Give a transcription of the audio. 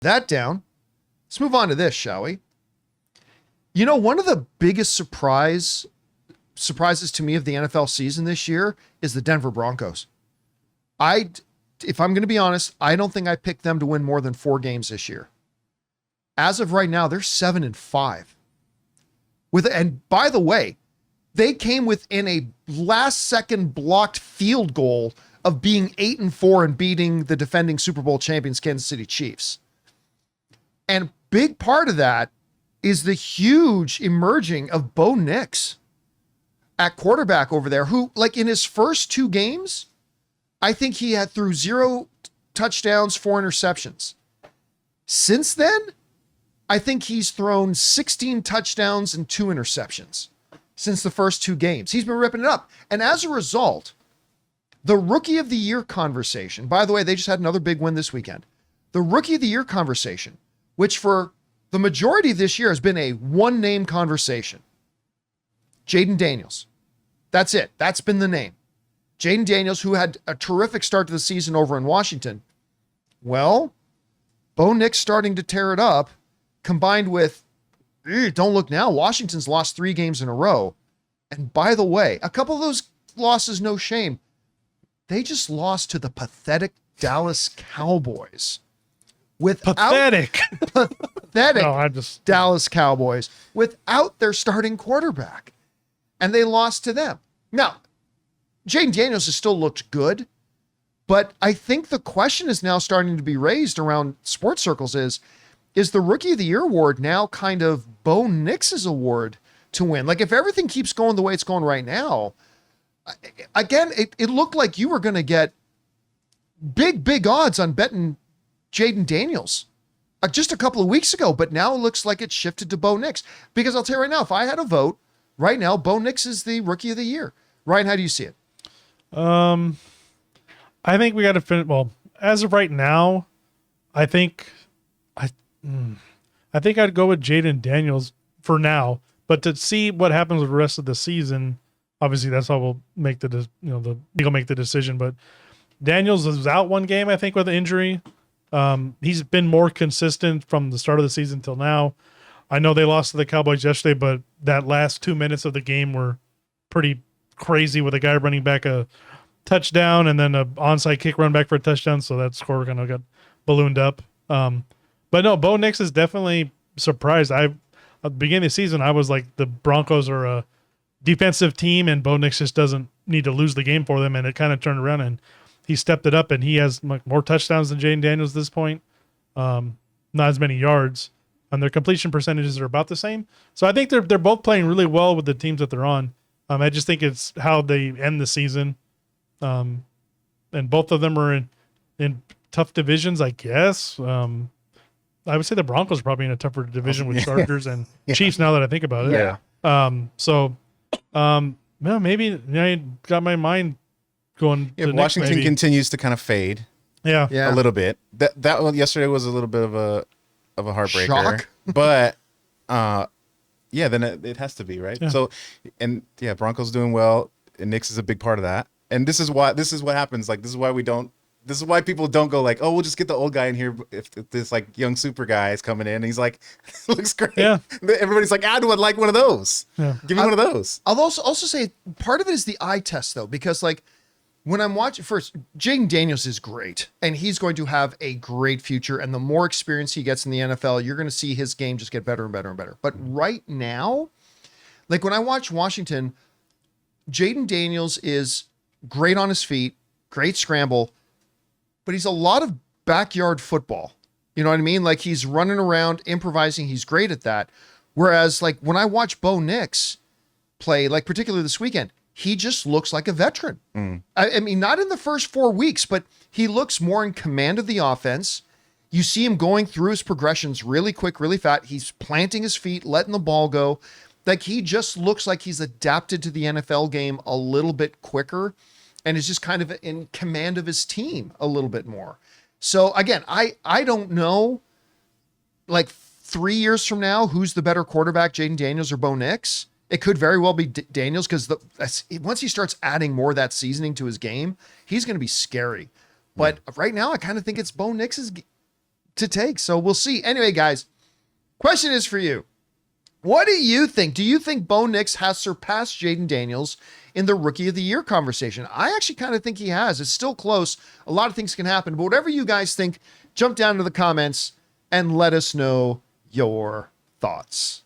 That down. Let's move on to this, shall we? You know, one of the biggest surprises to me of the NFL season this year is the Denver Broncos. If I'm going to be honest, I don't think I picked them to win more than 4 games this year. As of right now, they're 7-5. And by the way, they came within a last-second blocked field goal of being 8-4 and beating the defending Super Bowl champions Kansas City Chiefs. And big part of that is the huge emerging of Bo Nix at quarterback over there, who, like, in his first 2 games, I think he had threw 0 touchdowns, 4 interceptions. Since then, I think he's thrown 16 touchdowns and 2 interceptions since the first 2 games. He's been ripping it up. And as a result, the Rookie of the Year conversation, by the way, they just had another big win this weekend. The Rookie of the Year conversation, which for the majority of this year has been a one-name conversation. Jayden Daniels. That's it. That's been the name. Jayden Daniels, who had a terrific start to the season over in Washington. Well, Bo Nix starting to tear it up, combined with, don't look now, Washington's lost 3 games in a row. And by the way, a couple of those losses, no shame, they just lost to the pathetic Dallas Cowboys. Pathetic Dallas Cowboys without their starting quarterback. And they lost to them. Now, Jayden Daniels has still looked good, but I think the question is now starting to be raised around sports circles is the Rookie of the Year award now kind of Bo Nix's award to win? Like, if everything keeps going the way it's going right now, again, it looked like you were going to get big odds on betting Jayden Daniels just a couple of weeks ago, but now it looks like it's shifted to Bo Nix. Because I'll tell you right now, if I had a vote right now, Bo Nix is the Rookie of the Year. Ryan, how do you see it? I think we got to finish. Well, as of right now, I think I'd go with Jayden Daniels for now. But to see what happens with the rest of the season, obviously that's how we'll make the league will make the decision. But Daniels was out 1 game, I think, with an injury. He's been more consistent from the start of the season till now. I know they lost to the Cowboys yesterday, but that last 2 minutes of the game were pretty crazy with a guy running back a touchdown and then an onside kick run back for a touchdown. So that score kind of got ballooned up. But no, Bo Nix is definitely surprised. At the beginning of the season, I was like, the Broncos are a defensive team and Bo Nix just doesn't need to lose the game for them. And it kind of turned around and he stepped it up and he has more touchdowns than Jayden Daniels at this point. Not as many yards, and their completion percentages are about the same. So I think they're both playing really well with the teams that they're on. I just think it's how they end the season. And both of them are in tough divisions, I guess. I would say the Broncos are probably in a tougher division with Chargers and Chiefs now that I think about it. Yeah. Maybe I got my mind going. If Washington continues to kind of fade, a little bit. That one yesterday was a little bit of a heartbreaker. Shock. But then it has to be, right? Yeah. So, Broncos doing well, and Nix is a big part of that. And this is what happens. Like, this is why people don't go like, oh, we'll just get the old guy in here if this like young super guy is coming in and he's like, looks great. Yeah. Everybody's like, I would like one of those. Yeah. Give me one of those. I'll also say part of it is the eye test though, because like when I'm watching first, Jayden Daniels is great and he's going to have a great future. And the more experience he gets in the NFL, you're going to see his game just get better and better and better. But right now, like when I watch Washington, Jayden Daniels is great on his feet, great scramble, but he's a lot of backyard football. You know what I mean? Like he's running around, improvising. He's great at that. Whereas like when I watch Bo Nix play, like particularly this weekend, he just looks like a veteran. I mean, not in the first 4 weeks, but he looks more in command of the offense. You see him going through his progressions really quick, really fast. He's planting his feet, letting the ball go. Like he just looks like he's adapted to the NFL game a little bit quicker and is just kind of in command of his team a little bit more. So again, I don't know, like 3 years from now, who's the better quarterback, Jayden Daniels or Bo Nix? It could very well be Daniels because once he starts adding more of that seasoning to his game, he's going to be scary. But right now, I kind of think it's Bo Nix's to take. So we'll see. Anyway, guys, question is for you. What do you think? Do you think Bo Nix has surpassed Jayden Daniels in the Rookie of the Year conversation? I actually kind of think he has. It's still close. A lot of things can happen. But whatever you guys think, jump down to the comments and let us know your thoughts.